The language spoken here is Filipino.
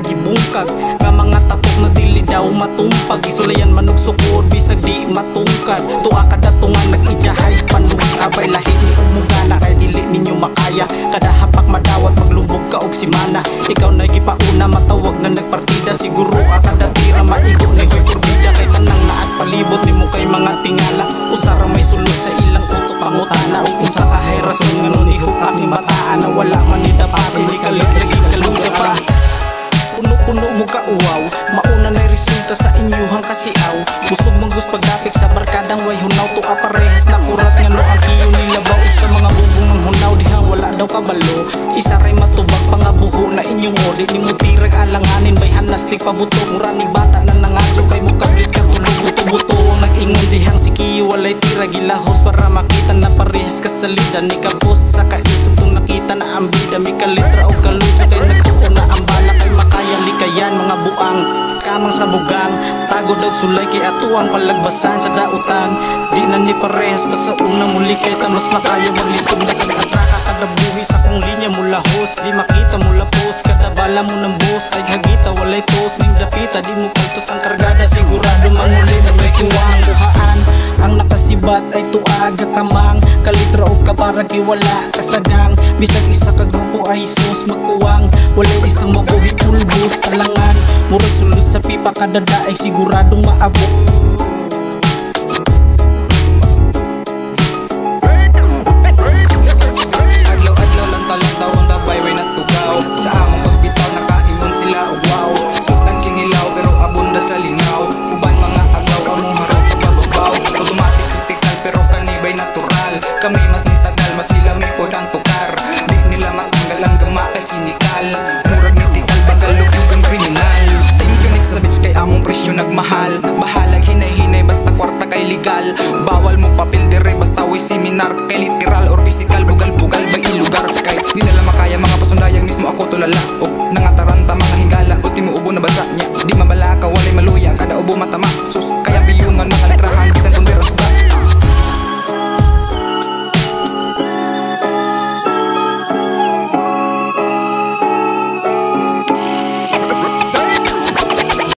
gibungkag nga mga tapok na dili daw matumpag. Isulayan man og sukod bisag di matungkad. Tuwa kada tungang nag-ijahay panug abay lahi ni umugana kay dili ninyo makaya. Kada hapak madawat maglubog ka og simana. Ikaw na gipauna matawag na nagpartida. Siguro kada tira maigo ni hoy kurbida kay tanang naas palibot nimo kay mga tingala. Usara may sulod sa ilang utok pangutana ug kung sa kahirason ngano ni hupak ni bataan na wala man ni dapat ni kalit lagi kaluga pa. Puno-puno mo ka uwaw, mauna na'y resulta sa inyuhang kasiaw. Busog mong gus pagdapik sa barkadang way hunaw. Tuwa parehas na kurat nga no ang kiyo nilabaw. Sa mga bubong ng hunaw diha wala daw kabalo. Isa ray matubag pangabuho na inyong odi. Ni mo tirag alanganin bay hanastik pabuto. Mura ni bata na nangadyo kay mo kablit ka kulog. Buto-buto ang nag-ingon dihang si kiyo walay tira gilahos para makita na parehas kasalida. Ni kabos sa kaisog kung nakita na ang bida. May kalitra o kaludyo kay nagtuon na ang bala kay makaya. Likayan mga buang kamang sa bugang. Tago daw sulay kay atuang palagbasan sa dautan. Di na ni parehas basta unang muli kay tamas makayo maglisod na kag-ataka. Kada buhi sa kong linya mula host. Di makita mula post. Kada bala mo ng boss ay hagita walay toast. Ning dapita di mo paltos ang kargada. Sigurado manguli na may kuwang buhaan. Ang nakasibat ay tuaga kamang. Kalitra o kabarag wala kasagang. Bisag isa ka grupo ay sus magkuwang. Walay isang mabuhi pulbos alangan. Murag sulod sa pipa kadada ay siguradong maabot. Adlaw-adlaw lang talang ang tabay way natugaw. Sa among pagbitaw nakaingon sila og wow. Sukan kinilaw pero abunda sa lingaw. Uban mga agaw among harap pagbabaw. Automatic critical pero kanibay natural. Kami mas nitagal mas nila may podang tukar. Di nila matanggal ang gama kay sinikal. Murag nitikal bagal lugig kriminal. Thank you next sa bitch kay among presyo nagmahal. Bahalag hinay-hinay basta kwarta kay legal. Bawal mo papel dire basta way seminar. Kay literal or physical bugal-bugal ba ilugar. Kay di nila makaya mga pasundayang mismo ako tulala. O nangataranta mga hingala ultimo ubo na basa niya. Di mabalaka walay maluya kada ubo matama.